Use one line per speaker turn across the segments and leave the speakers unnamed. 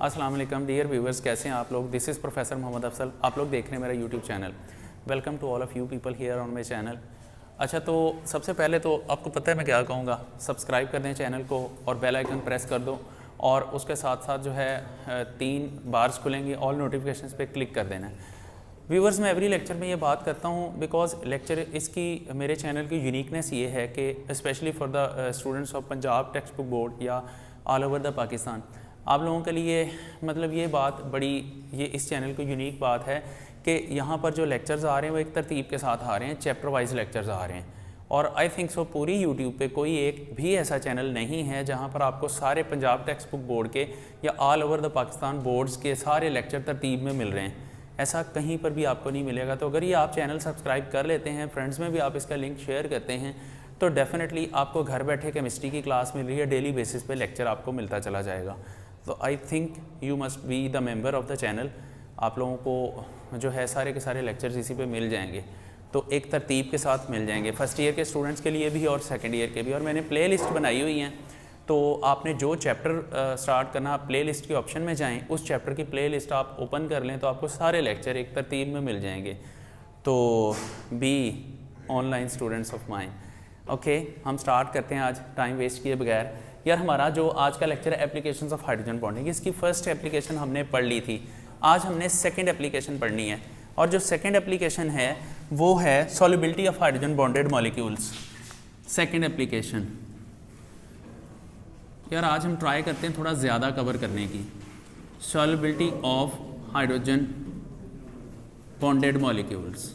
अस्सलाम वालेकुम dear viewers, कैसे हैं आप लोग। This is professor Mohammad Afsal. आप लोग देख रहे हैं मेरा YouTube channel. Welcome to all of you people here on my channel. अच्छा, तो सबसे पहले तो आपको पता है मैं क्या कहूँगा, सब्सक्राइब कर दें चैनल को और बेल आइकन प्रेस कर दो और उसके साथ साथ जो है 3 बार्स खुलेंगे, ऑल नोटिफिकेशंस पे क्लिक कर देना है। व्यूवर्स, मैं एवरी लेक्चर में ये बात करता हूँ बिकॉज लेक्चर इसकी मेरे चैनल की यूनिकनेस ये है कि specially for the students of Punjab text book board या ऑल ओवर द पाकिस्तान, आप लोगों के लिए मतलब ये बात बड़ी, ये इस चैनल की यूनिक बात है कि यहाँ पर जो लेक्चर्स आ रहे हैं वो एक तरतीब के साथ आ रहे हैं, चैप्टर वाइज लेक्चर्स आ रहे हैं। और आई थिंक सो पूरी यूट्यूब पे कोई एक भी ऐसा चैनल नहीं है जहाँ पर आपको सारे पंजाब टेक्स्ट बुक बोर्ड के या all over the Pakistan boards के सारे लेक्चर तरतीब में मिल रहे हैं। ऐसा कहीं पर भी आपको नहीं मिलेगा। तो अगर ये आप चैनल सब्सक्राइब कर लेते हैं, फ्रेंड्स में भी आप इसका लिंक शेयर करते हैं, तो डेफिनेटली आपको घर बैठे केमिस्ट्री की क्लास मिल रही है, डेली बेसिस पे लेक्चर आपको मिलता चला जाएगा। तो I think you must be the member of the channel. आप लोगों को जो है सारे के सारे लेक्चर्स इसी पे मिल जाएंगे, तो एक तरतीब के साथ मिल जाएंगे, फर्स्ट ईयर के स्टूडेंट्स के लिए भी और सेकेंड ईयर के भी। और मैंने प्ले लिस्ट बनाई हुई हैं, तो आपने जो चैप्टर स्टार्ट करना, आप प्ले लिस्ट के ऑप्शन में जाएं, उस चैप्टर की प्ले लिस्ट आप ओपन कर लें तो आपको सारे लेक्चर एक तरतीब में मिल जाएंगे। तो be online students of mine. Okay, हम स्टार्ट करते हैं आज टाइम वेस्ट किए बगैर। यार, हमारा जो आज का लेक्चर है एप्लीकेशंस ऑफ हाइड्रोजन बॉन्डिंग, इसकी फर्स्ट एप्लीकेशन हमने पढ़ ली थी। आज हमने सेकंड एप्लीकेशन पढ़नी है, और जो सेकंड एप्लीकेशन है वो है solubility of hydrogen bonded molecules. Second application यार आज हम ट्राई करते हैं थोड़ा ज़्यादा कवर करने की। Solubility of hydrogen bonded molecules.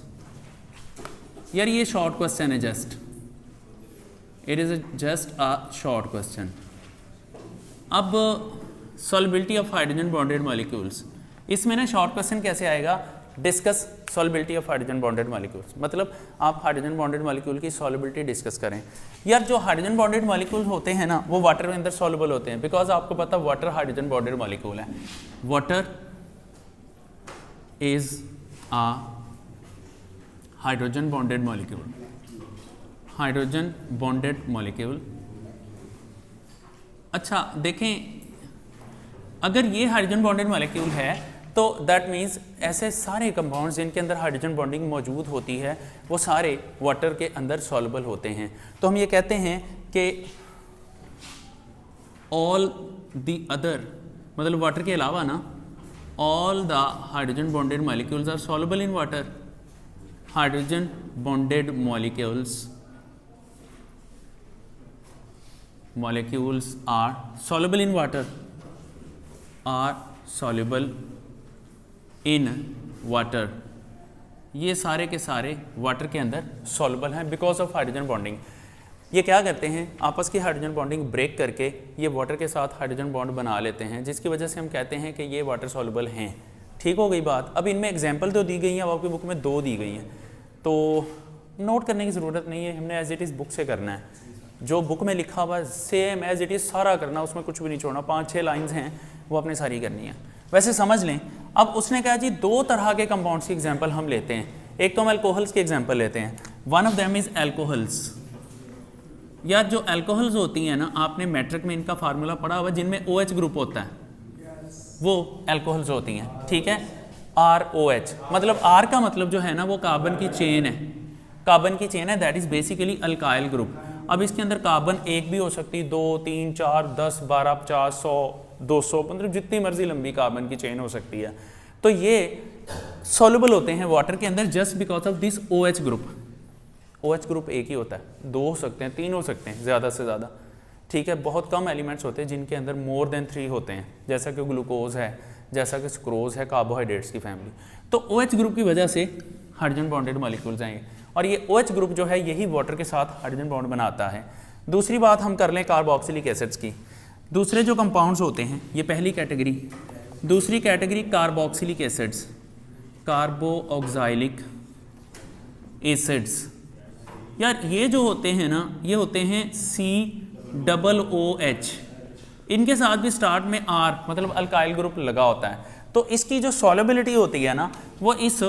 यार ये शॉर्ट क्वेश्चन है, it is just a short question. अब solubility of hydrogen bonded molecules, इसमें ना शॉर्ट क्वेश्चन कैसे आएगा, discuss solubility of hydrogen bonded molecules, मतलब आप हाइड्रोजन बॉन्डेड मॉलिक्यूल की सॉल्युबिलिटी डिस्कस करें। यार जो हाइड्रोजन बॉन्डेड मॉलिक्यूल होते हैं ना, वो वाटर के अंदर सॉल्युबल होते हैं, बिकॉज आपको पता वाटर हाइड्रोजन बॉन्डेड मॉलिक्यूल है। Water is a hydrogen bonded molecule, hydrogen bonded molecule. अच्छा देखें, अगर ये हाइड्रोजन बॉन्डेड मॉलिक्यूल है तो दैट मीन्स ऐसे सारे कंपाउंड्स जिनके अंदर हाइड्रोजन बॉन्डिंग मौजूद होती है वो सारे वाटर के अंदर सॉल्युबल होते हैं। तो हम ये कहते हैं कि ऑल द अदर, मतलब वाटर के अलावा ना, all the hydrogen bonded molecules are soluble in water. Hydrogen bonded molecules are soluble in water, are soluble in water। ये सारे के सारे वाटर के अंदर soluble हैं बिकॉज ऑफ हाइड्रोजन बॉन्डिंग। ये क्या करते हैं, आपस की हाइड्रोजन बॉन्डिंग ब्रेक करके ये वाटर के साथ हाइड्रोजन बॉन्ड बना लेते हैं, जिसकी वजह से हम कहते हैं कि ये वाटर soluble हैं। ठीक हो गई बात। अब इनमें एग्जाम्पल तो दी गई हैं, अब आपकी बुक में 2 दी गई हैं, तो नोट करने की ज़रूरत नहीं है, हमने एज इट इज़ बुक से करना है। जो बुक में लिखा हुआ सेम एज इट इज़ सारा करना, उसमें कुछ भी नहीं छोड़ना। 5-6 लाइंस हैं वो अपने सारी करनी है। वैसे समझ लें, अब उसने कहा जी 2 तरह के कंपाउंड्स की एग्जांपल हम लेते हैं। एक तो हम अल्कोहल्स की एग्जांपल लेते हैं। One of them is alcohols. यार जो अल्कोहल्स होती हैं ना, आपने मैट्रिक में इनका फार्मूला पढ़ा हुआ, जिनमें OH ग्रुप होता है वो अल्कोहल्स होती हैं। ठीक है, ROH, मतलब R का मतलब जो है ना वो कार्बन की चेन है, कार्बन की चेन है, that is basically alkyl group. अब इसके अंदर कार्बन एक भी हो सकती है, 2, 3, 4, 10, 12, 50, 100, 200, मतलब जितनी मर्जी लंबी कार्बन की चेन हो सकती है। तो ये सॉल्युबल होते हैं वाटर के अंदर just because of this OH group. OH group एक ही होता है, 2 हो सकते हैं, 3 हो सकते हैं ज़्यादा से ज़्यादा। ठीक है, बहुत कम एलिमेंट्स होते हैं जिनके अंदर मोर देन 3 होते हैं, जैसा कि ग्लूकोज है, जैसा कि सुक्रोज है, कार्बोहाइड्रेट्स की फैमिली। तो OH ग्रुप की वजह से हाइड्रोजन बॉन्डेड मॉलिक्यूल्स आएंगे, और ये OH ग्रुप जो है यही वाटर के साथ हाइड्रोजन बॉन्ड बनाता है। दूसरी बात हम कर लें कार्बोक्सिलिक एसिड्स की। दूसरे जो कंपाउंड्स होते हैं, ये पहली कैटेगरी। दूसरी category carboxylic acids, carboxylic acids. यार ये जो होते हैं ना, ये होते हैं COOH। इनके साथ भी स्टार्ट में R मतलब अल्काइल ग्रुप लगा होता है, तो इसकी जो सॉल्युबिलिटी होती है ना वो इस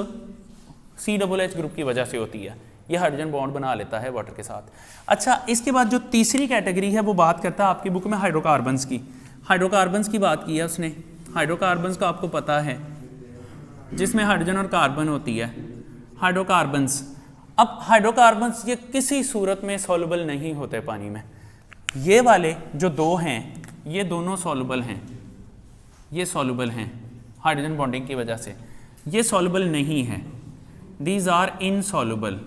COOH ग्रुप की वजह से होती है। ये हाइड्रोजन बॉन्ड बना लेता है वाटर के साथ। अच्छा, इसके बाद जो तीसरी कैटेगरी है वो बात करता है आपकी बुक में हाइड्रोकार्बन्स की। हाइड्रोकार्बन्स की बात की है उसने। हाइड्रोकार्बन्स का आपको पता है, जिसमें हाइड्रोजन और कार्बन होती है, हाइड्रोकार्बन्स। अब हाइड्रोकार्बन्स ये किसी सूरत में सॉल्युबल नहीं होते पानी में। ये वाले जो दो हैं ये दोनों सॉल्युबल हैं, ये सॉल्युबल हैं हाइड्रोजन बॉन्डिंग की वजह से, ये सॉल्युबल नहीं है, दीज आर इनसॉल्युबल।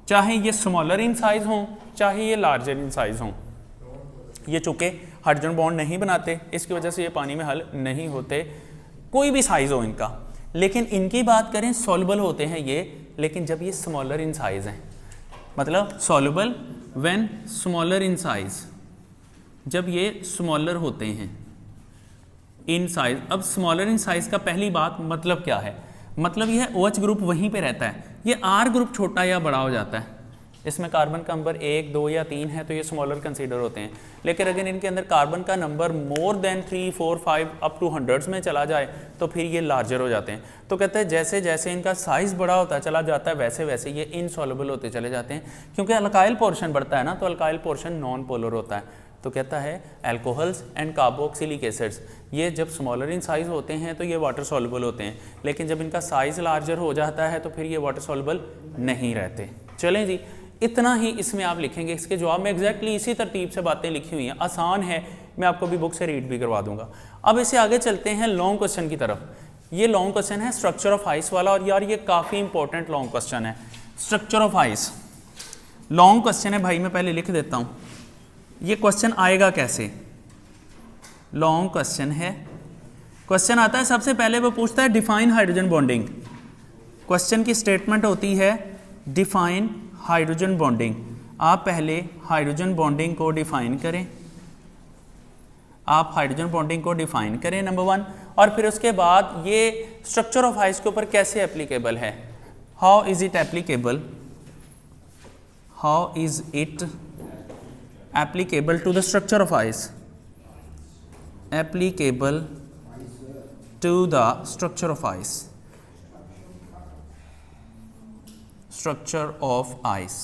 चाहे ये स्मॉलर इन साइज हों चाहे ये लार्जर इन साइज हों, ये चूंकि हाइड्रोजन बॉन्ड नहीं बनाते इसकी वजह से ये पानी में हल नहीं होते, कोई भी साइज हो इनका। लेकिन इनकी बात करें सॉल्युबल होते हैं ये, लेकिन जब ये स्मॉलर इन साइज हैं, मतलब soluble when smaller in size, जब ये स्मॉलर होते हैं इन साइज। अब स्मॉलर इन साइज का पहली बात मतलब क्या है, मतलब यह OH ग्रुप वहीं पे रहता है, ये R ग्रुप छोटा या बड़ा हो जाता है, इसमें कार्बन का नंबर 1, 2 या 3 है तो ये स्मॉलर कंसीडर होते हैं। लेकिन अगर इनके अंदर कार्बन का number more than 3, 4, 5 up to hundreds में चला जाए तो फिर ये लार्जर हो जाते हैं। तो कहते हैं जैसे जैसे इनका साइज बड़ा होता चला जाता है वैसे वैसे ये इनसॉल्युबल होते चले जाते हैं, क्योंकि अल्काइल पोर्शन बढ़ता है ना, तो अल्काइल पोर्शन नॉन पोलर होता है। तो कहता है एल्कोहल्स एंड कार्बोक्सिलिक एसिड्स ये जब स्मॉलर इन साइज होते हैं तो ये वाटर सॉल्युबल होते हैं, लेकिन जब इनका साइज लार्जर हो जाता है तो फिर ये वाटर सॉल्युबल नहीं रहते। चलें जी, इतना ही इसमें आप लिखेंगे। इसके जवाब में एग्जैक्टली इसी तरतीब से बातें लिखी हुई हैं, आसान है, मैं आपको भी बुक से रीड भी करवा दूंगा। अब इसे आगे चलते हैं लॉन्ग क्वेश्चन की तरफ। ये लॉन्ग क्वेश्चन है स्ट्रक्चर ऑफ आइस वाला, और यार ये काफ़ी इंपॉर्टेंट लॉन्ग क्वेश्चन है। Structure of ice long question है भाई, मैं पहले लिख देता हूँ ये क्वेश्चन आएगा कैसे। लॉन्ग क्वेश्चन है, क्वेश्चन आता है सबसे पहले वो पूछता है डिफाइन हाइड्रोजन बॉन्डिंग। क्वेश्चन की स्टेटमेंट होती है डिफाइन हाइड्रोजन बॉन्डिंग। आप पहले हाइड्रोजन बॉन्डिंग को डिफाइन करें, आप हाइड्रोजन बॉन्डिंग को डिफाइन करें नंबर 1, और फिर उसके बाद ये स्ट्रक्चर ऑफ आइस के ऊपर कैसे एप्लीकेबल है, how is it applicable, how is it applicable to the structure of ice, applicable to the structure of ice, structure of ice.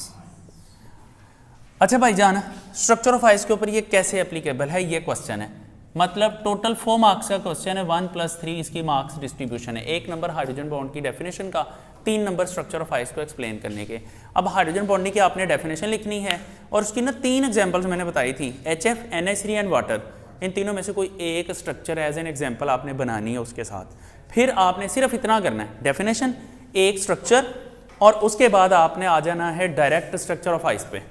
अच्छा भाईजान, स्ट्रक्चर ऑफ आइस के ऊपर ये कैसे एप्लीकेबल है, ये क्वेश्चन है। मतलब टोटल 4 मार्क्स का क्वेश्चन है, 1 + 3 इसकी मार्क्स डिस्ट्रीब्यूशन है। 1 नंबर हाइड्रोजन बॉन्ड की डेफिनेशन का, 3 नंबर स्ट्रक्चर ऑफ आइस को एक्सप्लेन करने के। अब हाइड्रोजन बॉन्डिंग की आपने डेफिनेशन लिखनी है, और उसकी ना 3 एग्जाम्पल्स मैंने बताई थी, HF, NH3 एंड वाटर। इन तीनों में से कोई एक स्ट्रक्चर एज एन एग्जाम्पल आपने बनानी है उसके साथ। फिर आपने सिर्फ इतना करना है, डेफिनेशन, एक स्ट्रक्चर, और उसके बाद आपने आ जाना है डायरेक्ट स्ट्रक्चर ऑफ आइस पे।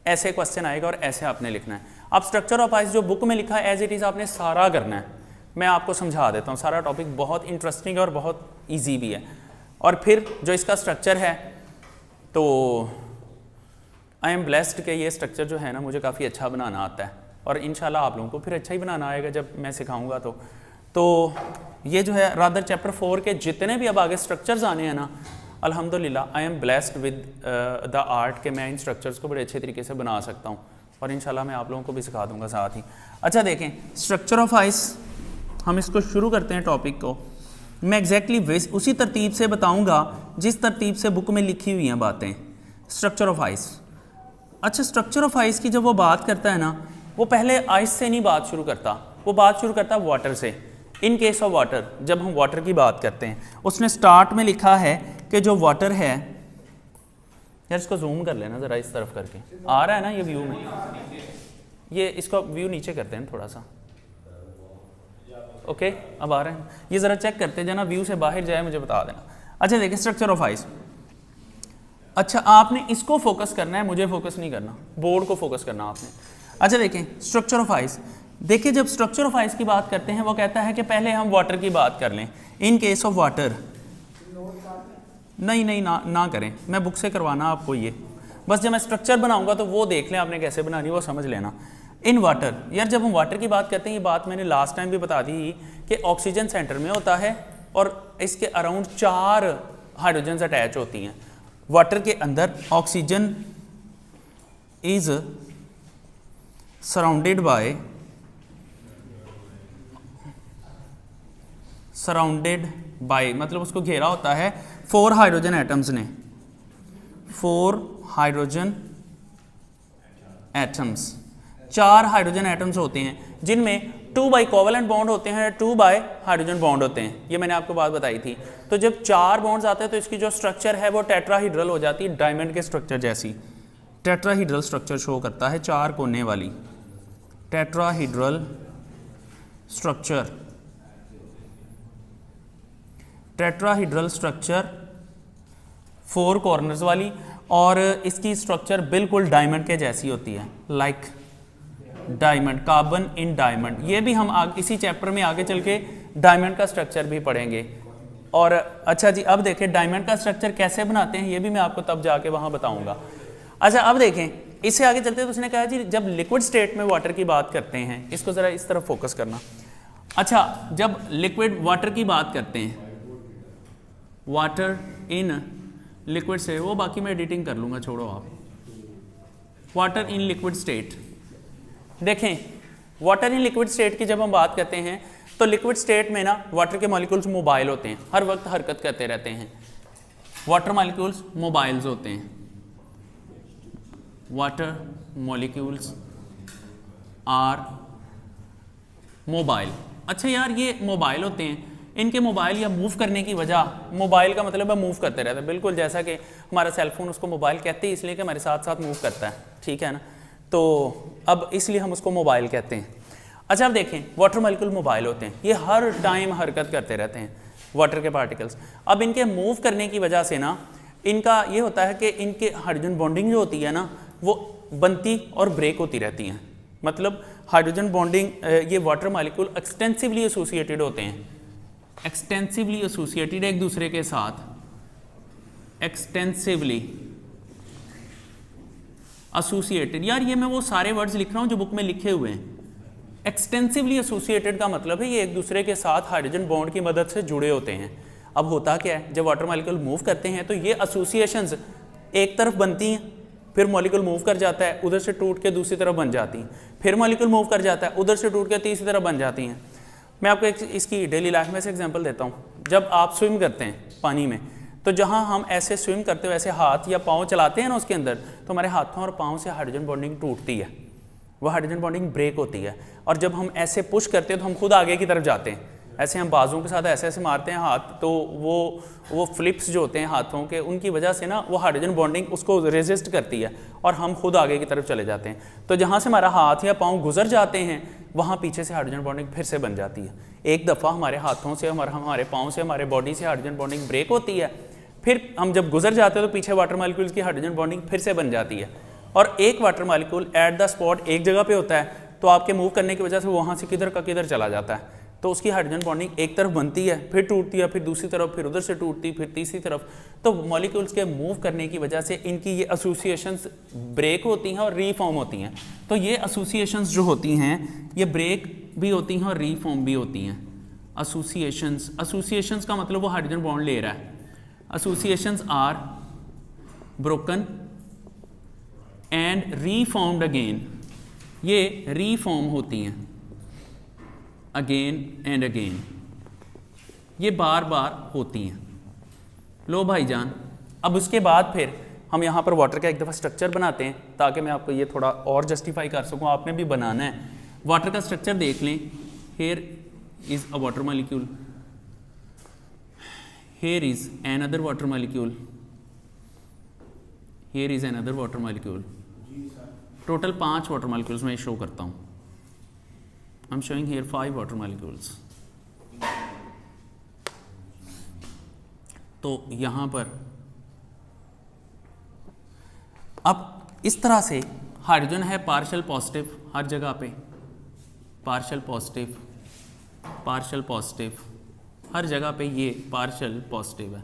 ऐसे क्वेश्चन आएगा और ऐसे आपने लिखना है। अब स्ट्रक्चर ऑफ आइस जो बुक में लिखा है एज इट इज़ आपने सारा करना है। मैं आपको समझा देता हूँ, सारा टॉपिक बहुत इंटरेस्टिंग है और बहुत ईजी भी है। और फिर जो इसका स्ट्रक्चर है, तो आई एम ब्लेस्ड कि ये स्ट्रक्चर जो है ना मुझे काफ़ी अच्छा बनाना आता है, और इंशाल्लाह आप लोगों को फिर अच्छा ही बनाना आएगा जब मैं सिखाऊंगा। तो ये जो है रादर चैप्टर 4 के जितने भी अब आगे स्ट्रक्चर्स आने हैं ना, अल्हम्दुलिल्लाह I am blessed with the art के मैं इन स्ट्रक्चर्स को बड़े अच्छे तरीके से बना सकता हूँ, और इंशाल्लाह मैं आप लोगों को भी सिखा दूंगा साथ ही। अच्छा देखें, स्ट्रक्चर ऑफ आइस, हम इसको शुरू करते हैं टॉपिक को। मैं एग्जैक्टली उसी तरतीब से बताऊंगा जिस तरतीब से बुक में लिखी हुई हैं बातें। स्ट्रक्चर ऑफ आइस, अच्छा स्ट्रक्चर ऑफ आइस की जब वो बात करता है ना, वो पहले आइस से नहीं बात शुरू करता, वो बात शुरू करता है वाटर से। इन केस ऑफ वाटर, जब हम वाटर की बात करते हैं, उसने स्टार्ट में लिखा है कि जो वाटर है, यार इसको जूम कर लेना ज़रा इस तरफ करके, आ रहा है ना ये व्यू में, ये इसको व्यू नीचे करते हैं थोड़ा सा, ओके अब आ रहे हैं, ये ज़रा चेक करते हैं, जना व्यू से बाहर जाए मुझे बता देना। अच्छा देखिए स्ट्रक्चर ऑफ आइस, अच्छा आपने इसको फोकस करना है, मुझे फोकस नहीं करना, बोर्ड को फोकस करना आपने। अच्छा देखें स्ट्रक्चर ऑफ आइस, देखिए जब स्ट्रक्चर ऑफ आइस की बात करते हैं वो कहता है कि पहले हम वाटर की बात कर लें। इन केस ऑफ वाटर, नहीं ना करें, मैं बुक से करवाना आपको, ये बस जब मैं स्ट्रक्चर बनाऊंगा तो वो देख लें आपने कैसे बनानी, वो समझ लेना। इन वाटर, यार जब हम वाटर की बात करते हैं, ये बात मैंने लास्ट टाइम भी बता दी कि ऑक्सीजन सेंटर में होता है और इसके अराउंड 4 हाइड्रोजन्स अटैच होती हैं। वाटर के अंदर ऑक्सीजन इज सराउंडेड बाय मतलब उसको घेरा होता है 4 हाइड्रोजन एटम्स ने, 4 हाइड्रोजन एटम्स, 4 हाइड्रोजन एटम्स होते हैं जिनमें 2 बाई कोवेलेंट बॉन्ड होते हैं, 2 बाय हाइड्रोजन बॉन्ड होते हैं, ये मैंने आपको बात बताई थी। तो जब 4 बॉन्ड्स आते हैं तो इसकी जो स्ट्रक्चर है वो टेट्राहीड्रल हो जाती है, डायमंड के स्ट्रक्चर जैसी टेट्राहीड्रल स्ट्रक्चर शो करता है, 4 कोने वाली tetrahedral structure, tetrahedral structure 4 corners वाली, और इसकी स्ट्रक्चर बिल्कुल डायमंड के जैसी होती है, like diamond, carbon in diamond. ये भी हम इसी चैप्टर में आगे चल के डायमंड का स्ट्रक्चर भी पढ़ेंगे। और अच्छा जी, अब देखें डायमंड का स्ट्रक्चर कैसे बनाते हैं, ये भी मैं आपको तब जाके वहाँ बताऊँगा। अच्छा अब देखें, इससे आगे चलते तो उसने कहा जी जब लिक्विड स्टेट में वाटर की बात करते हैं, इसको ज़रा इस तरफ फोकस करना। अच्छा, जब लिक्विड वाटर की बात करते हैं, वाटर इन लिक्विड से, वो बाकी मैं एडिटिंग कर लूँगा, छोड़ो आप। वाटर इन लिक्विड स्टेट, देखें वाटर इन लिक्विड स्टेट की जब हम बात करते हैं तो लिक्विड स्टेट में ना वाटर के मॉलिक्यूल्स मोबाइल होते हैं, हर वक्त हरकत करते रहते हैं। वाटर मॉलिक्यूल्स मोबाइल्स होते हैं, वाटर मॉलिक्यूल्स आर मोबाइल। अच्छा यार, ये मोबाइल होते हैं, इनके मोबाइल या मूव करने की वजह, मोबाइल का मतलब है मूव करते रहते हैं, बिल्कुल जैसा कि हमारा सेलफोन, उसको मोबाइल कहते हैं इसलिए कि हमारे साथ साथ मूव करता है, ठीक है ना। तो अब इसलिए हम उसको मोबाइल कहते हैं। अच्छा अब देखें, वाटर मॉलिक्यूल मोबाइल होते हैं, ये हर टाइम हरकत करते रहते हैं वाटर के पार्टिकल्स। अब इनके मूव करने की वजह से ना इनका ये होता है कि इनके हाइड्रोजन बॉन्डिंग जो होती है ना वो बनती और ब्रेक होती रहती हैं। मतलब हाइड्रोजन बॉन्डिंग, ये वाटर मॉलिक्यूल एक्सटेंसिवली एसोसिएटेड होते हैं, एक्सटेंसिवली एसोसिएटेड एक दूसरे के साथ, एक्सटेंसिवली एसोसिएटेड। यार ये मैं वो सारे वर्ड्स लिख रहा हूँ जो बुक में लिखे हुए हैं। एक्सटेंसिवली एसोसिएटेड का मतलब है ये एक दूसरे के साथ हाइड्रोजन बॉन्ड की मदद से जुड़े होते हैं। अब होता क्या है, जब वाटर मॉलिक्यूल मूव करते हैं तो ये एसोसिएशंस एक तरफ बनती हैं, फिर मॉलिक्यूल मूव कर जाता है, उधर से टूट के दूसरी तरफ बन जाती हैं, फिर मॉलिक्यूल मूव कर जाता है, उधर से टूट के तीसरी तरफ बन जाती हैं। मैं आपको इसकी डेली लाइफ में से एग्जांपल देता हूँ। जब आप स्विम करते हैं पानी में, तो जहाँ हम ऐसे स्विम करते हुए ऐसे हाथ या पाँव चलाते हैं ना उसके अंदर, तो हमारे हाथों और पाँव से हाइड्रोजन बॉन्डिंग टूटती है, वो हाइड्रोजन बॉन्डिंग ब्रेक होती है। और जब हम ऐसे पुश करते हैं तो हम खुद आगे की तरफ जाते हैं, ऐसे हम बाजुओं के साथ ऐसे ऐसे मारते हैं हाथ, तो वो फ्लिप्स जो होते हैं हाथों के, उनकी वजह से ना वो हाइड्रोजन बॉन्डिंग उसको रेजिस्ट करती है और हम खुद आगे की तरफ चले जाते हैं। तो जहाँ से हमारा हाथ या पाँव गुजर जाते हैं वहाँ पीछे से हाइड्रोजन बॉन्डिंग फिर से बन जाती है। एक दफ़ा हमारे हाथों से, हमारे पाँव से, हमारे बॉडी से हाइड्रोजन बॉन्डिंग ब्रेक होती है, फिर हम जब गुजर जाते हैं तो पीछे वाटर मॉलिक्यूल्स की हाइड्रोजन बॉन्डिंग फिर से बन जाती है। और एक water molecule at the spot एक जगह पे होता है, तो आपके मूव करने की वजह से वहाँ से किधर का किधर चला जाता है, तो उसकी हाइड्रोजन बॉन्डिंग एक तरफ बनती है, फिर टूटती है, फिर दूसरी तरफ, फिर उधर से टूटती, फिर तीसरी तरफ। तो मॉलिक्यूल्स के मूव करने की वजह से इनकी ये एसोसिएशंस ब्रेक होती हैं और रीफॉर्म होती हैं। तो ये एसोसिएशंस जो होती हैं ये ब्रेक भी होती हैं और रीफॉर्म भी होती हैं। एसोसिएशंस का मतलब वो हाइड्रोजन बॉन्ड ले रहा है। Associations are broken and reformed again, ये रीफॉर्म होती हैं अगेन एंड अगेन, ये बार बार होती हैं। लो भाईजान, अब उसके बाद फिर हम यहाँ पर वाटर का एक दफ़ा स्ट्रक्चर बनाते हैं ताकि मैं आपको ये थोड़ा और जस्टिफाई कर सकूँ, आपने भी बनाना है। वाटर का स्ट्रक्चर देख लें। Here is a water molecule, here is another water molecule, here is another water molecule. Total 5 water molecules मैं शो करता हूँ। I'm showing here 5 water molecules. तो यहाँ पर अब इस तरह से हाइड्रोजन है पार्शियल पॉजिटिव हर जगह पे, पार्शियल पॉजिटिव, पार्शियल पॉजिटिव, हर जगह पे ये पार्शियल पॉजिटिव है।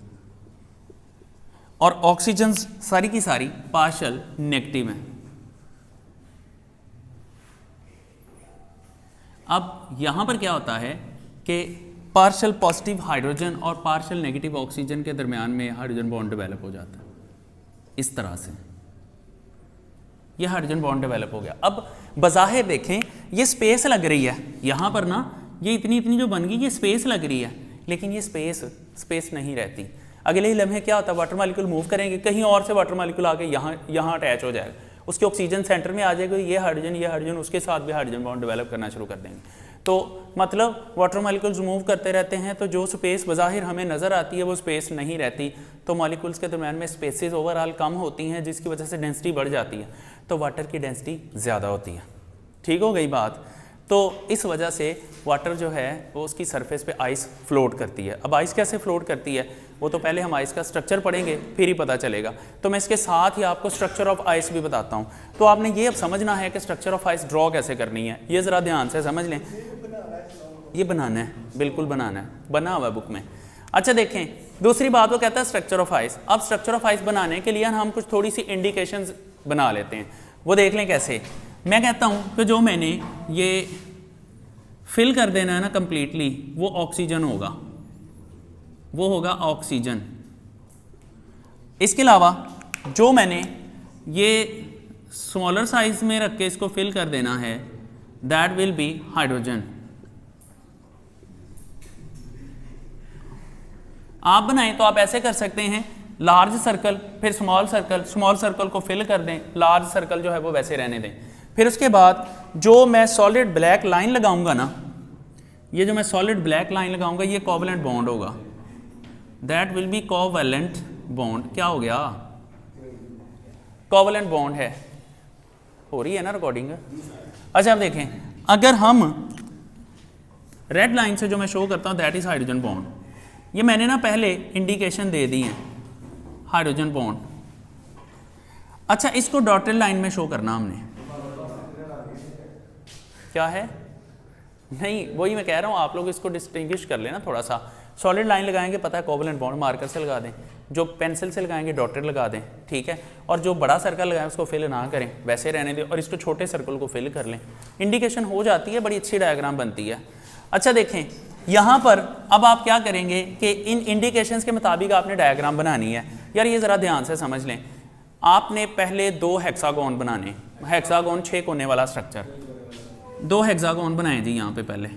और ऑक्सीजन सारी की सारी पार्शियल नेगेटिव है। अब यहाँ पर क्या होता है कि पार्शियल पॉजिटिव हाइड्रोजन और पार्शियल नेगेटिव ऑक्सीजन के दरमियान में हाइड्रोजन बॉन्ड डेवलप हो जाता है। इस तरह से ये हाइड्रोजन बॉन्ड डेवलप हो गया। अब बज़ाहिर देखें ये स्पेस लग रही है यहाँ पर ना, ये इतनी इतनी जो बन गई ये स्पेस लग रही है, लेकिन ये स्पेस नहीं रहती। अगले ही लम्हे क्या होता है, वाटर मॉलिक्यूल मूव करेंगे, कहीं और से वाटर मॉलिक्यूल आके यहाँ अटैच हो जाएगा, उसके ऑक्सीजन सेंटर में आ जाएगा, ये हाइड्रोजन उसके साथ भी हाइड्रोजन बॉन्ड डेवलप करना शुरू कर देंगे। तो मतलब वाटर मॉलिक्यूल्स मूव करते रहते हैं, तो जो स्पेस बज़ाहिर हमें नज़र आती है वो स्पेस नहीं रहती, तो मॉलिक्यूल्स के दरम्यान में स्पेसेस ओवरऑल कम होती हैं, जिसकी वजह से डेंसिटी बढ़ जाती है, तो वाटर की डेंसिटी ज़्यादा होती है। ठीक हो गई बात। तो इस वजह से वाटर जो है वो उसकी सरफेस पे आइस फ्लोट करती है। अब आइस कैसे फ्लोट करती है वो तो पहले हम आइस का स्ट्रक्चर पढ़ेंगे फिर ही पता चलेगा। तो मैं इसके साथ ही आपको स्ट्रक्चर ऑफ आइस भी बताता हूँ। तो आपने ये अब समझना है कि स्ट्रक्चर ऑफ आइस ड्रॉ कैसे करनी है, ये ज़रा ध्यान से समझ लें। ये बनाना है, बिल्कुल बनाना है, बना हुआ है बुक में। अच्छा देखें, दूसरी बात वो कहता है स्ट्रक्चर ऑफ आइस। अब स्ट्रक्चर ऑफ आइस बनाने के लिए हम कुछ थोड़ी सी इंडिकेशंस बना लेते हैं, वो देख लें कैसे। मैं कहता हूँ कि जो मैंने ये फिल कर देना है ना कंप्लीटली, वो ऑक्सीजन होगा, वो होगा ऑक्सीजन। इसके अलावा जो मैंने ये स्मॉलर साइज में रख के इसको फिल कर देना है, दैट विल बी हाइड्रोजन। आप बनाएं तो आप ऐसे कर सकते हैं, लार्ज सर्कल फिर स्मॉल सर्कल, स्मॉल सर्कल को फिल कर दें, लार्ज सर्कल जो है वो वैसे रहने दें। फिर उसके बाद जो मैं सॉलिड ब्लैक लाइन लगाऊंगा ना, ये जो मैं सॉलिड ब्लैक लाइन लगाऊंगा ये कोवलेंट बॉन्ड होगा, that will be covalent bond. क्या हो गया, कोवलेंट बॉन्ड है, हो रही है ना रिकॉर्डिंग। अच्छा अब देखें, अगर हम रेड लाइन से जो मैं शो करता हूं दैट इज हाइड्रोजन बॉन्ड, ये मैंने ना पहले इंडिकेशन दे दी है हाइड्रोजन बॉन्ड। अच्छा इसको डॉटेड लाइन में शो करना हमने, क्या है, नहीं वही मैं कह रहा हूँ, आप लोग इसको डिस्टिंग्विश कर लेना थोड़ा सा। सॉलिड लाइन लगाएंगे पता है कोवलेंट बॉन्ड, मार्कर से लगा दें, जो पेंसिल से लगाएंगे डॉटेड लगा दें, ठीक है। और जो बड़ा सर्कल लगाएं उसको फिल ना करें, वैसे रहने दें, और इसको छोटे सर्कल को फिल कर लें, इंडिकेशन हो जाती है, बड़ी अच्छी डायग्राम बनती है। अच्छा देखें यहाँ पर अब आप क्या करेंगे कि इन इंडिकेशंस के मुताबिक आपने डायग्राम बनानी है। यार ये ज़रा ध्यान से समझ लें, आपने पहले 2 हेक्सागोन बनाने, हेक्सागोन 6 कोने वाला स्ट्रक्चर, 2 हेक्सागोन बनाए जी यहाँ पे पहले।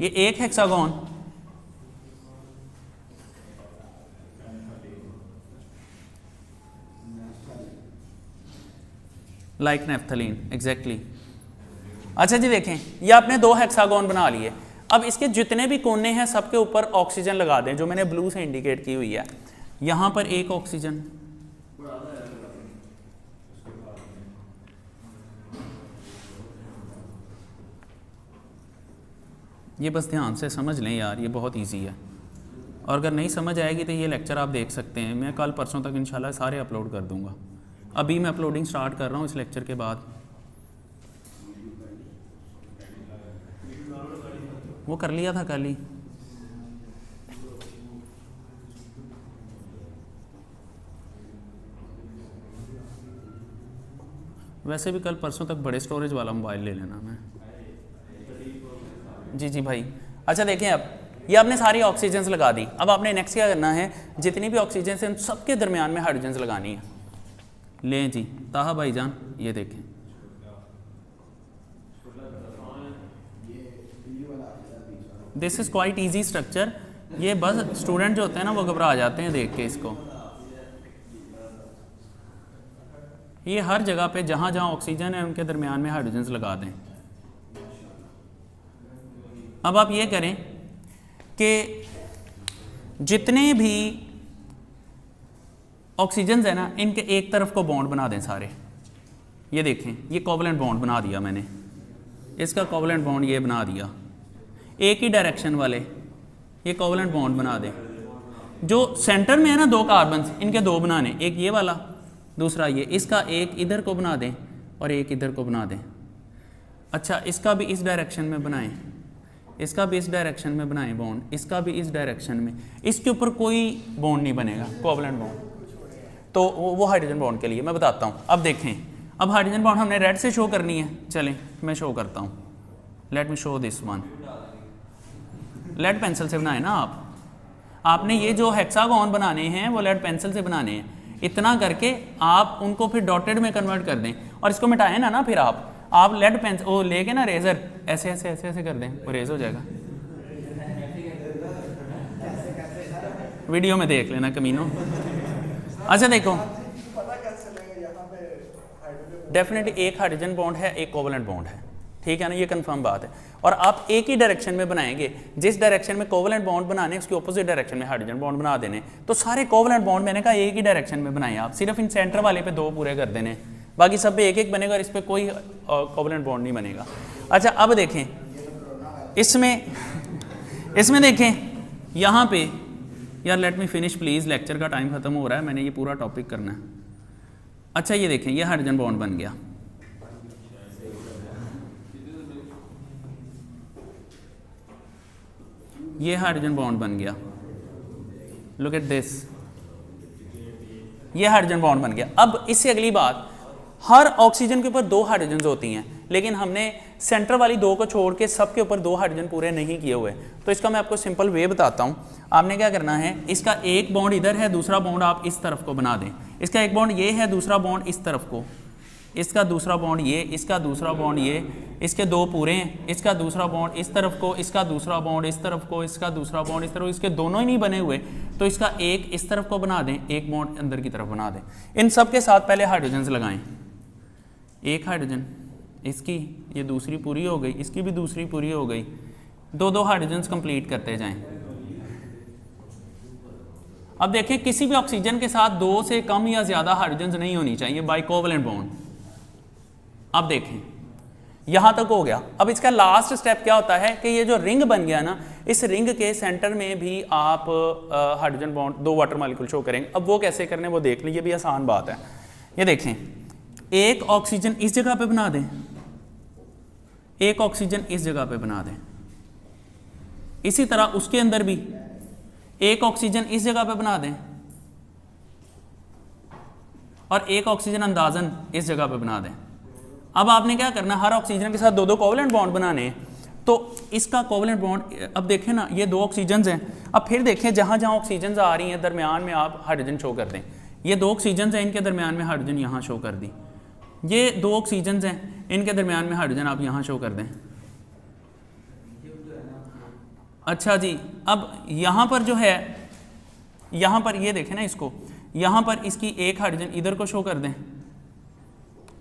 ये एक हेक्सागोन, लाइक नेफ्थलीन एग्जैक्टली। अच्छा जी देखें, ये आपने 2 हेक्सागोन बना लिए। अब इसके जितने भी कोने हैं सबके ऊपर ऑक्सीजन लगा दें, जो मैंने ब्लू से इंडिकेट की हुई है। यहाँ पर एक ऑक्सीजन, ये बस ध्यान से समझ लें यार, ये बहुत इजी है, और अगर नहीं समझ आएगी तो ये लेक्चर आप देख सकते हैं, मैं कल परसों तक इंशाल्लाह सारे अपलोड कर दूंगा। अभी मैं अपलोडिंग स्टार्ट कर रहा हूँ इस लेक्चर के बाद। वो कर लिया था कल ही। वैसे भी कल परसों तक बड़े स्टोरेज वाला मोबाइल ले लेना मैं। जी जी भाई। अच्छा देखें, अब ये आपने सारी ऑक्सीजन्स लगा दी। अब आपने नेक्स्ट क्या करना है, जितनी भी ऑक्सीजन हैं उन सबके दरमियान में हाइड्रोजन्स लगानी है। लें जी ताहा भाईजान, ये देखें, this is quite easy structure. ये बस स्टूडेंट जो होते हैं ना वो घबरा जाते हैं देख के इसको। ये हर जगह पे जहाँ जहाँ ऑक्सीजन है उनके दरमियान में हाइड्रोजन्स लगा दें। अब आप ये करें कि जितने भी ऑक्सीजन है ना, इनके एक तरफ को बॉन्ड बना दें सारे। ये देखें, ये कोवलेंट बॉन्ड बना दिया मैंने, इसका कोवलेंट बॉन्ड ये बना दिया। एक ही डायरेक्शन वाले ये कोवलेंट बॉन्ड बना दें। जो सेंटर में है ना 2 कार्बन, इनके 2 बनाने, एक ये वाला दूसरा ये, इसका एक इधर को बना दें और एक इधर को बना दें। अच्छा इसका भी इस डायरेक्शन में बनाएं, इसका भी इस डायरेक्शन में बनाएं बॉन्ड, इसका भी इस डायरेक्शन में। इसके ऊपर कोई बॉन्ड नहीं बनेगा कोवलेंट बॉन्ड, तो वो हाइड्रोजन बॉन्ड के लिए मैं बताता हूँ। अब देखें, अब हाइड्रोजन बॉन्ड हमने रेड से शो करनी है। चलें मैं शो करता हूँ, let me show this one. Lead pencil से बनाए ना आपने ये जो हेक्सागोन बनाने हैं वो लेड पेंसिल से बनाने हैं। इतना करके आप उनको फिर डॉटेड में कन्वर्ट कर दें, और इसको मिटाएं ना फिर आप लेड पेंसिल वो लेके ना रेजर ऐसे ऐसे ऐसे ऐसे कर दें, वो रेज हो जाएगा। वीडियो में देख लेना कमीनों। अच्छा देखो, डेफिनेटली एक हाइड्रोजन बॉन्ड है, एक कोवलेंट बॉन्ड है, ठीक है ना, ये कंफर्म बात है। और आप एक ही डायरेक्शन में बनाएंगे, जिस डायरेक्शन में कोवलेंट बॉन्ड बनाने उसकी ऑपोजिट डायरेक्शन में हाइड्रोजन बॉन्ड बना देने। तो सारे कोवलेंट बॉन्ड मैंने कहा एक ही डायरेक्शन में बनाए आप, सिर्फ इन सेंटर वाले पे 2 पूरे कर देने, बाकी सब पे एक एक बनेगा और इस पर कोई कोवलेंट बॉन्ड नहीं बनेगा। अच्छा अब देखें इसमें देखें यहाँ पे, यार let me finish please, lecture का टाइम खत्म हो रहा है, मैंने ये पूरा टॉपिक करना है। अच्छा ये देखें, ये हाइड्रोजन बॉन्ड बन गया, ये हाइड्रोजन बॉन्ड बन गया, लुक एट दिस, ये हाइड्रोजन बॉन्ड बन गया। अब इससे अगली बात, हर ऑक्सीजन के ऊपर 2 हाइड्रोजन होती हैं, लेकिन हमने सेंटर वाली 2 को छोड़ के सबके ऊपर 2 हाइड्रोजन पूरे नहीं किए हुए। तो इसका मैं आपको सिंपल वे बताता हूँ। आपने क्या करना है, इसका एक बॉन्ड इधर है, दूसरा बॉन्ड आप इस तरफ को बना दें। इसका एक बॉन्ड ये है, दूसरा बॉन्ड इस तरफ को, इसका दूसरा बॉन्ड ये, इसका दूसरा बॉन्ड ये, इसके 2 पूरे हैं, इसका दूसरा बॉन्ड इस तरफ को, इसका दूसरा बॉन्ड इस तरफ को, इसका दूसरा बॉन्ड इस तरफ, इसके दोनों ही नहीं बने हुए, तो इसका एक इस तरफ को बना दें, एक बॉन्ड अंदर की तरफ बना दें। इन सब के साथ पहले हाइड्रोजन लगाएं, एक हाइड्रोजन, इसकी ये दूसरी पूरी हो गई, इसकी भी दूसरी पूरी हो गई, 2-2 हाइड्रोजन कंप्लीट करते जाएं। अब देखें, किसी भी ऑक्सीजन के साथ 2 से कम या ज़्यादा हाइड्रोजन नहीं होनी चाहिए बाय कोवलेंट बॉन्ड। अब देखें, यहाँ तक हो गया। अब इसका लास्ट स्टेप क्या होता है कि ये जो रिंग बन गया ना, इस रिंग के सेंटर में भी आप hydrogen bond 2 water molecule show करेंगे। अब वो कैसे करने वो देख लीजिए, भी आसान बात है। ये देखें, एक ऑक्सीजन इस जगह पे बना दें, एक ऑक्सीजन इस जगह पे बना दें, इसी तरह उसके अंदर भी एक ऑक्सीजन इस जगह पे बना दें और एक ऑक्सीजन अंदाजन इस जगह पे बना दें। अब आपने क्या करना, हर ऑक्सीजन के साथ 2-2 कोवलेंट बॉन्ड बनाने हैं। तो इसका कोवलेंट बॉन्ड, अब देखें ना, ये 2 ऑक्सीजन हैं। अब फिर देखें, जहाँ जहाँ ऑक्सीजन आ रही हैं दरमियान में आप हाइड्रोजन शो कर दें। ये 2 ऑक्सीजन हैं, इनके दरमियान में हाइड्रोजन यहाँ शो कर दी। ये 2 ऑक्सीजन हैं, इनके दरमियान में हाइड्रोजन आप यहाँ शो कर दें। अच्छा जी, अब यहाँ पर जो है, यहाँ पर ये देखें ना इसको, यहाँ पर इसकी एक हाइड्रोजन इधर को शो कर दें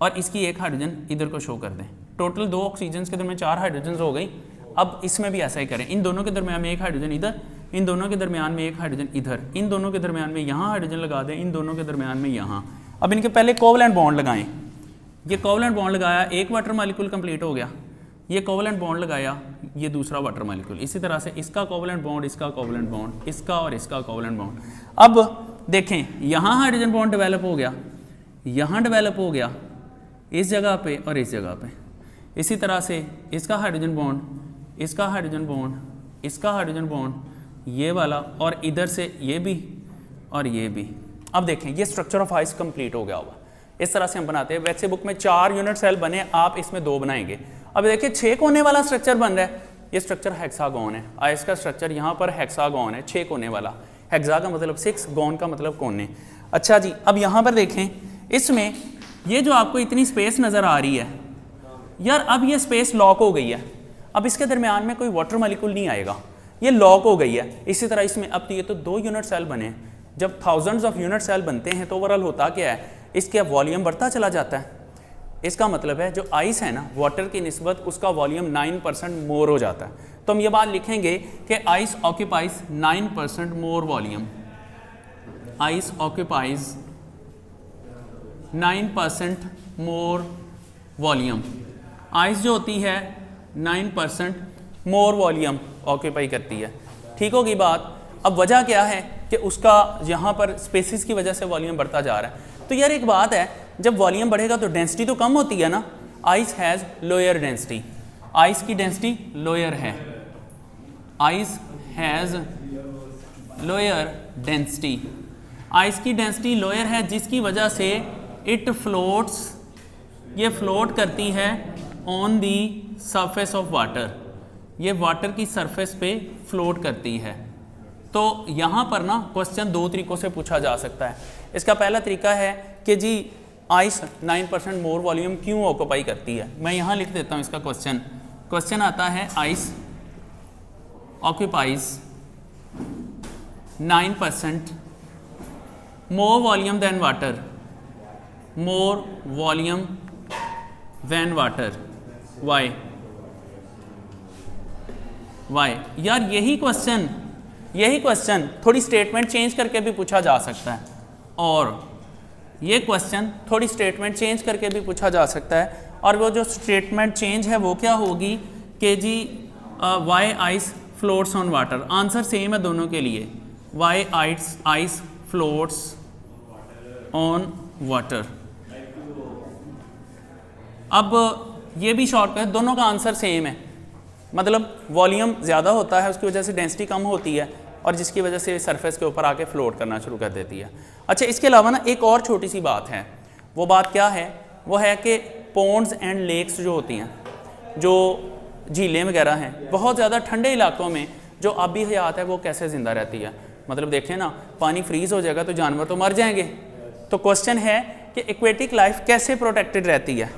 और इसकी एक हाइड्रोजन इधर को शो कर दें। टोटल 2 ऑक्सीजन के दरमियान 4 हाइड्रोजन हो गई। अब इसमें भी ऐसा ही करें, इन दोनों के दरमियान में एक हाइड्रोजन इधर, इन दोनों के दरमियान में एक हाइड्रोजन इधर, इन दोनों के दरमियान में यहाँ हाइड्रोजन लगा दें, इन दोनों के दरमियान में यहाँ। अब इनके पहले कोवलेंट बॉन्ड लगाएं। ये कोवलेंट बॉन्ड लगाया, एक वाटर मॉलिक्यूल कंप्लीट हो गया। ये कोवलेंट बॉन्ड लगाया, ये दूसरा वाटर मॉलिक्यूल। इसी तरह से इसका कोवलेंट बॉन्ड, इसका कोवलेंट बॉन्ड, इसका और इसका कोवलेंट बॉन्ड। अब देखें, यहाँ हाइड्रोजन बॉन्ड डेवलप हो गया, यहाँ डेवलप हो गया, इस जगह पे और इस जगह पे। इसी तरह से इसका हाइड्रोजन बॉन्ड, इसका हाइड्रोजन बॉन्ड, इसका हाइड्रोजन बॉन्ड, ये वाला, और इधर से ये भी और ये भी। अब देखें, ये स्ट्रक्चर ऑफ आइस कंप्लीट हो गया होगा। इस तरह से हम बनाते हैं। वैसे बुक में 4 यूनिट सेल बने, आप इसमें 2 बनाएंगे। अब देखिए 6 कोने वाला स्ट्रक्चर बन रहा है, ये स्ट्रक्चर हेक्सागोन है। आइस का स्ट्रक्चर यहाँ पर हेक्सागोन है, 6 कोने वाला। हेक्सा का मतलब 6, गोन का मतलब कोने। अच्छा जी, अब यहाँ पर देखें, इसमें ये जो आपको इतनी स्पेस नज़र आ रही है यार, अब ये स्पेस लॉक हो गई है। अब इसके दरमियान में कोई वाटर मॉलिक्यूल नहीं आएगा, ये लॉक हो गई है। इसी तरह इसमें अब ये तो 2 यूनिट सेल बने। जब थाउजेंड्स ऑफ यूनिट सेल बनते हैं तो ओवरऑल होता क्या है, इसका वॉल्यूम बढ़ता चला जाता है। इसका मतलब है जो आइस है ना, वाटर की निस्बत उसका वॉल्यूम 9% मोर हो जाता है। तो हम ये बात लिखेंगे कि ice occupies 9% more volume. Ice occupies 9% more volume. Ice जो होती है 9% मोर वॉल्यूम ऑक्यूपाई करती है। ठीक होगी बात। अब वजह क्या है कि उसका यहाँ पर स्पेसिस की वजह से वॉल्यूम बढ़ता जा रहा है। तो यार एक बात है, जब वॉल्यूम बढ़ेगा तो डेंसिटी तो कम होती है ना। Ice has lower density, ice की डेंसिटी लोअर है। Ice has lower density, ice की डेंसिटी लोअर है, जिसकी वजह से इट फ्लोट्स, ये फ्लोट करती है on the surface of water, ये वाटर की सरफेस पे फ्लोट करती है। तो यहाँ पर ना क्वेश्चन 2 तरीक़ों से पूछा जा सकता है। इसका पहला तरीका है कि जी आइस 9% मोर वॉल्यूम क्यों ऑक्यूपाई करती है। मैं यहाँ लिख देता हूँ इसका क्वेश्चन। क्वेश्चन आता है ice occupies 9% more volume than water, more volume than water. Why? Why? यार यही क्वेश्चन थोड़ी स्टेटमेंट चेंज करके भी पूछा जा सकता है, और ये क्वेश्चन थोड़ी स्टेटमेंट चेंज करके भी पूछा जा सकता है, और वो जो स्टेटमेंट चेंज है वो क्या होगी कि जी why ice floats on water. Answer same है दोनों के लिए, why ice floats on water. अब ये भी शॉर्टकट, दोनों का आंसर सेम है, मतलब वॉल्यूम ज़्यादा होता है, उसकी वजह से डेंसिटी कम होती है, और जिसकी वजह से सरफेस के ऊपर आके फ्लोट करना शुरू कर देती है। अच्छा, इसके अलावा ना एक और छोटी सी बात है, वो बात क्या है, वो है कि पॉन्ड्स एंड लेक्स जो होती हैं, जो झीलें वगैरह हैं, बहुत ज़्यादा ठंडे इलाकों में जो आबी हयात है वो कैसे ज़िंदा रहती है। मतलब देखें ना, पानी फ्रीज़ हो जाएगा तो जानवर तो मर जाएंगे। तो क्वेश्चन है कि एक्वेटिक लाइफ कैसे प्रोटेक्टेड रहती है।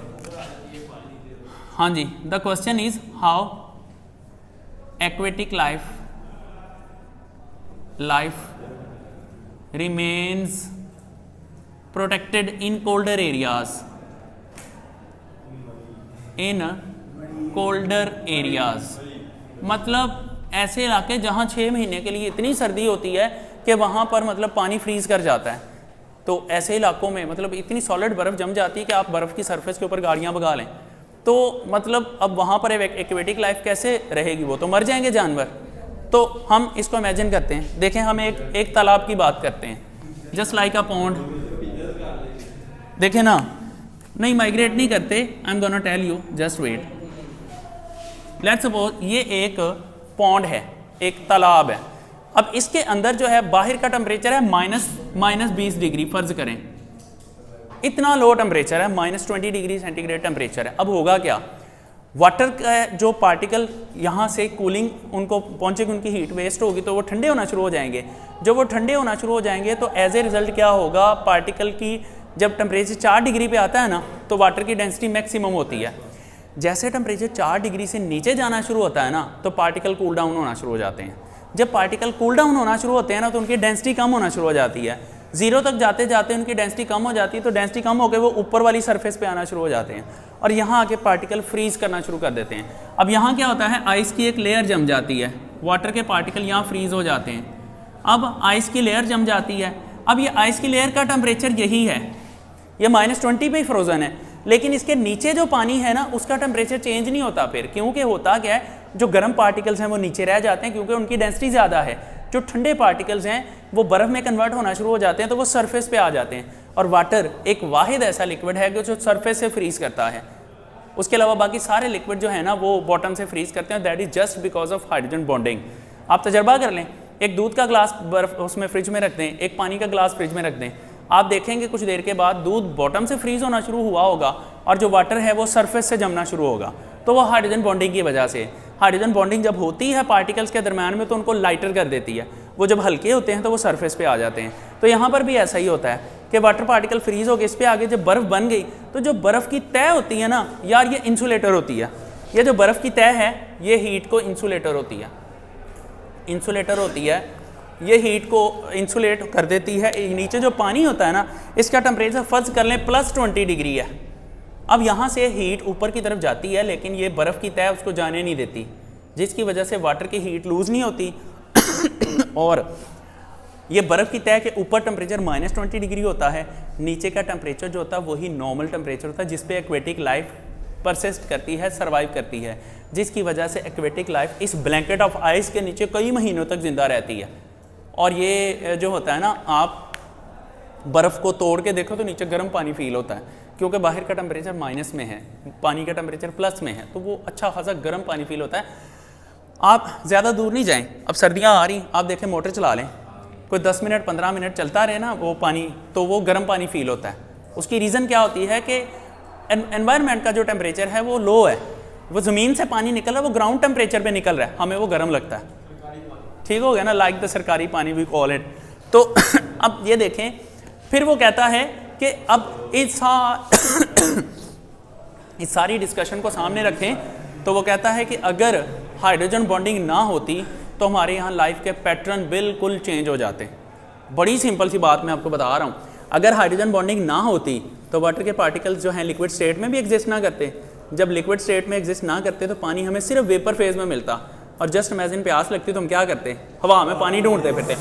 हाँ जी, the question is how aquatic life remains protected in colder areas, मतलब ऐसे इलाके जहाँ 6 महीने के लिए इतनी सर्दी होती है कि वहाँ पर मतलब पानी फ्रीज कर जाता है। तो ऐसे इलाकों में मतलब इतनी सॉलिड बर्फ़ जम जाती है कि आप बर्फ़ की सरफेस के ऊपर गाड़ियाँ भगा लें, तो मतलब अब वहाँ पर एक्वेटिक लाइफ कैसे रहेगी, वो तो मर जाएंगे जानवर। तो हम इसको इमेजिन करते हैं, देखें हम एक तालाब की बात करते हैं, जस्ट लाइक अ पॉन्ड। देखें ना, नहीं माइग्रेट नहीं करते, I am gonna tell you, just wait. Let's suppose ये एक पॉन्ड है, एक तालाब है। अब इसके अंदर जो है बाहर का टेम्परेचर है -20 डिग्री, फर्ज करें इतना लो टेम्परेचर है, -20 डिग्री सेंटीग्रेड टेम्परेचर है। अब होगा क्या, वाटर का जो पार्टिकल यहाँ से कूलिंग उनको पहुँचेगी, उनकी हीट वेस्ट होगी, तो वो ठंडे होना शुरू हो जाएंगे। जब वो ठंडे होना शुरू हो जाएंगे तो एज ए रिजल्ट क्या होगा, पार्टिकल की जब टेम्परेचर 4 डिग्री पे आता है ना, तो वाटर की डेंसिटी मैक्सिमम होती है। जैसे टेम्परेचर 4 डिग्री से नीचे जाना शुरू होता है ना, तो पार्टिकल कूल डाउन होना शुरू हो जाते हैं। जब पार्टिकल कूल डाउन होना शुरू होते हैं ना, तो उनकी डेंसिटी कम होना शुरू हो जाती है। 0 तक जाते जाते उनकी डेंसिटी कम हो जाती है, तो डेंसिटी कम होकर वो ऊपर वाली सरफेस पे आना शुरू हो जाते हैं, और यहाँ आके पार्टिकल फ्रीज करना शुरू कर देते हैं। अब यहाँ क्या होता है, आइस की एक लेयर जम जाती है, वाटर के पार्टिकल यहाँ फ्रीज हो जाते हैं। अब आइस की लेयर जम जाती है। अब ये आइस की लेयर का टेम्परेचर यही है, ये -20 पे ही फ्रोजन है, लेकिन इसके नीचे जो पानी है ना, उसका टेम्परेचर चेंज नहीं होता फिर, क्योंकि होता क्या है, जो गर्म पार्टिकल्स हैं वो नीचे रह जाते हैं, क्योंकि उनकी डेंसिटी ज़्यादा है। जो ठंडे पार्टिकल्स हैं वो बर्फ़ में कन्वर्ट होना शुरू हो जाते हैं, तो वो सरफेस पे आ जाते हैं। और वाटर एक वाहिद ऐसा लिक्विड है कि जो सरफेस से फ्रीज करता है। उसके अलावा बाकी सारे लिक्विड जो है ना, वो बॉटम से फ्रीज करते हैं, that is just because of hydrogen bonding. आप तजर्बा कर लें, एक दूध का ग्लास बर्फ उसमें फ्रिज में रख दें, एक पानी का ग्लास फ्रिज में रख दें, आप देखेंगे कुछ देर के बाद दूध बॉटम से फ्रीज होना शुरू हुआ होगा, और जो वाटर है वो सरफेस से जमना शुरू होगा। तो वो हाइड्रोजन बॉन्डिंग की वजह से, हाइड्रोजन बॉन्डिंग जब होती है पार्टिकल्स के दरम्यान में, तो उनको लाइटर कर देती है। वो जब हल्के होते हैं तो वो सरफेस पे आ जाते हैं। तो यहाँ पर भी ऐसा ही होता है कि वाटर पार्टिकल फ्रीज हो गए, इस पर आगे जब बर्फ़ बन गई, तो जो बर्फ़ की तय होती है ना यार, ये इंसुलेटर होती है। ये जो बर्फ़ की तय है, ये हीट को इंसुलेटर होती है, ये हीट को इंसुलेट कर देती है। नीचे जो पानी होता है ना, इसका टेम्परेचर फर्ज कर लें +20 डिग्री है। अब यहाँ से हीट ऊपर की तरफ जाती है, लेकिन ये बर्फ़ की तय उसको जाने नहीं देती, जिसकी वजह से वाटर की हीट लूज़ नहीं होती। और ये बर्फ़ की तय के ऊपर टेम्परेचर -20 डिग्री होता है, नीचे का टेम्परेचर जो होता है वही नॉर्मल टेम्परेचर होता है, जिस पे एक्वेटिक लाइफ परसिस्ट करती है, सर्वाइव करती है, जिसकी वजह से एक्वेटिक लाइफ इस ब्लैंकेट ऑफ आइस के नीचे कई महीनों तक ज़िंदा रहती है। और ये जो होता है ना, आप बर्फ़ को तोड़ के देखो तो नीचे गर्म पानी फील होता है, क्योंकि बाहर का टेम्परेचर माइनस में है, पानी का टेम्परेचर प्लस में है, तो वो अच्छा खासा गर्म पानी फील होता है। आप ज़्यादा दूर नहीं जाएं, अब सर्दियाँ आ रही, आप देखें मोटर चला लें, कोई 10 मिनट 15 मिनट चलता रहे ना वो पानी, तो वो गर्म पानी फील होता है। उसकी रीज़न क्या होती है कि एनवायरनमेंट का जो टेम्परेचर है वो लो है, वो ज़मीन से पानी निकल रहा है, वो ग्राउंड टेम्परेचर पे निकल रहा है, हमें वो गर्म लगता है। ठीक हो गया ना, लाइक द सरकारी पानी वी कॉल इट। तो अब ये देखें, फिर वो कहता है कि अब इस सारी डिस्कशन को सामने रखें, तो वो कहता है कि अगर हाइड्रोजन बॉन्डिंग ना होती तो हमारे यहाँ लाइफ के पैटर्न बिल्कुल चेंज हो जाते हैं। बड़ी सिंपल सी बात मैं आपको बता रहा हूँ, अगर हाइड्रोजन बॉन्डिंग ना होती तो वाटर के पार्टिकल्स जो हैं लिक्विड स्टेट में भी एग्जिस्ट ना करते। जब लिक्विड स्टेट में एग्जिस्ट ना करते तो पानी हमें सिर्फ वेपर फेज में मिलता, और जस्ट इमेजिन प्यास लगती तो हम क्या करते, हवा में पानी ढूंढते फिरते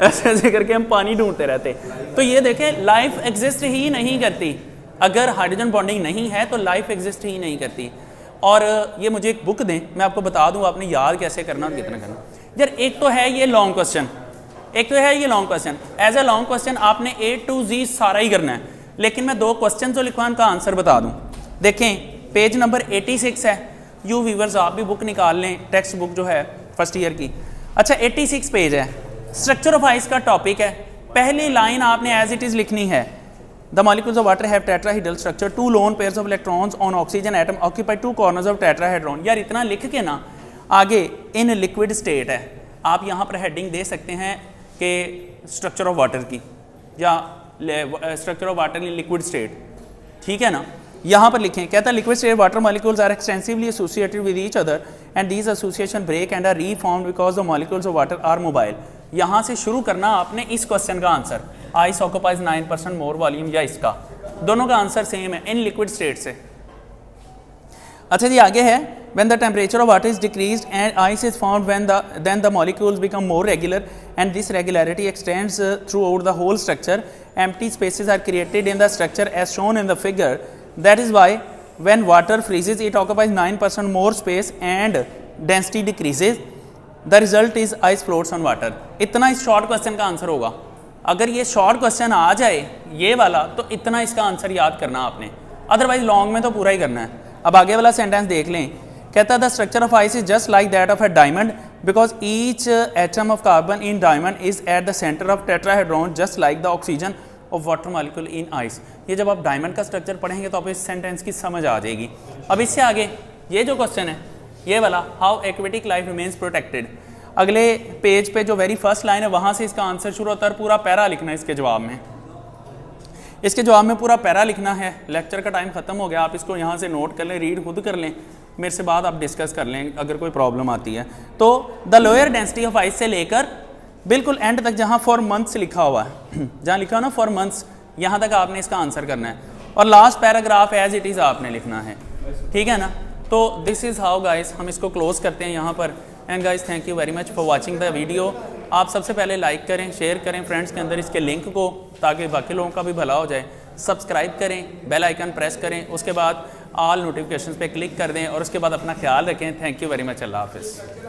ऐसे ऐसे करके हम पानी ढूंढते रहते। तो ये देखें, लाइफ एग्जिस्ट ही नहीं करती, अगर हाइड्रोजन बॉन्डिंग नहीं है तो लाइफ एग्जिस्ट ही नहीं करती। और ये मुझे एक बुक दें, मैं आपको बता दूं आपने याद कैसे करना और कितना करना। यार एक तो है ये लॉन्ग क्वेश्चन, एक तो है ये long question. As a long question आपने A to Z सारा ही करना है, लेकिन मैं 2 क्वेश्चन जो लिखवा उनका आंसर बता दूं। देखें पेज नंबर 86 है, यू व्यूवर्स आप भी बुक निकाल लें, टेक्स्ट बुक जो है फर्स्ट ईयर की। अच्छा 86 पेज है, स्ट्रक्चर ऑफ आइस का टॉपिक है। पहली लाइन आपने एज इट इज लिखनी है, the molecules of water have tetrahedral structure, 2 lone pairs of electrons on oxygen atom occupy 2 corners of tetrahedron. यार इतना लिख के ना आगे इन लिक्विड स्टेट है, आप यहाँ पर हेडिंग दे सकते हैं कि स्ट्रक्चर ऑफ वाटर की या structure of water in liquid state, ठीक है ना। यहाँ पर लिखें, कहता है liquid state water molecules are extensively associated with each other and these association break and are reformed because the molecules of water are mobile. यहाँ से शुरू करना आपने इस क्वेश्चन का answer, ice occupies 9% more volume, या इसका दोनों का आंसर सेम है इन लिक्विड स्टेट से। अच्छा जी आगे है, when the temperature of water is decreased and ice is formed then the molecules become more regular and this regularity extends throughout the whole structure. Empty spaces are created in the structure as shown in the figure. That is why when water freezes it occupies 9% more space and density decreases. The result is ice floats on water. इतना इस short question का answer होगा। अगर ये short question आ जाए ये वाला तो इतना इसका आंसर याद करना आपने, अदरवाइज लॉन्ग में तो पूरा ही करना है। अब आगे वाला सेंटेंस देख लें, कहता है the structure of ice is just like that of A diamond because each atom of carbon in diamond is at the centre of tetrahedron just like the oxygen of water molecule in ice. ये जब आप diamond का structure पढ़ेंगे तो आप इस sentence की समझ आ जाएगी। अब इससे आगे ये जो क्वेश्चन है ये वाला, how aquatic life remains protected, अगले पेज पे जो वेरी फर्स्ट लाइन है वहाँ से इसका आंसर शुरू होता है, पूरा पैरा लिखना है इसके जवाब में। इसके जवाब में पूरा पैरा लिखना है। लेक्चर का टाइम ख़त्म हो गया, आप इसको यहाँ से नोट कर लें, रीड खुद कर लें, मेरे से बाद आप डिस्कस कर लें अगर कोई प्रॉब्लम आती है तो। The lower density of ice से लेकर बिल्कुल एंड तक जहाँ फॉर मंथ्स लिखा हुआ है, जहाँ लिखा हो ना फॉर मंथ्स, यहाँ तक आपने इसका आंसर करना है और last paragraph as it is आपने लिखना है, ठीक है ना। तो दिस इज़ हाउ गाइस हम इसको क्लोज करते हैं यहाँ पर। And guys thank you very much for watching the video. आप सबसे पहले लाइक करें, शेयर करें फ्रेंड्स के अंदर इसके लिंक को, ताकि बाकी लोगों का भी भला हो जाए। सब्सक्राइब करें, बेल आइकन प्रेस करें, उसके बाद ऑल नोटिफिकेशंस पे क्लिक कर दें और उसके बाद अपना ख्याल रखें। थैंक यू वेरी मच, अल्लाह हाफिज़।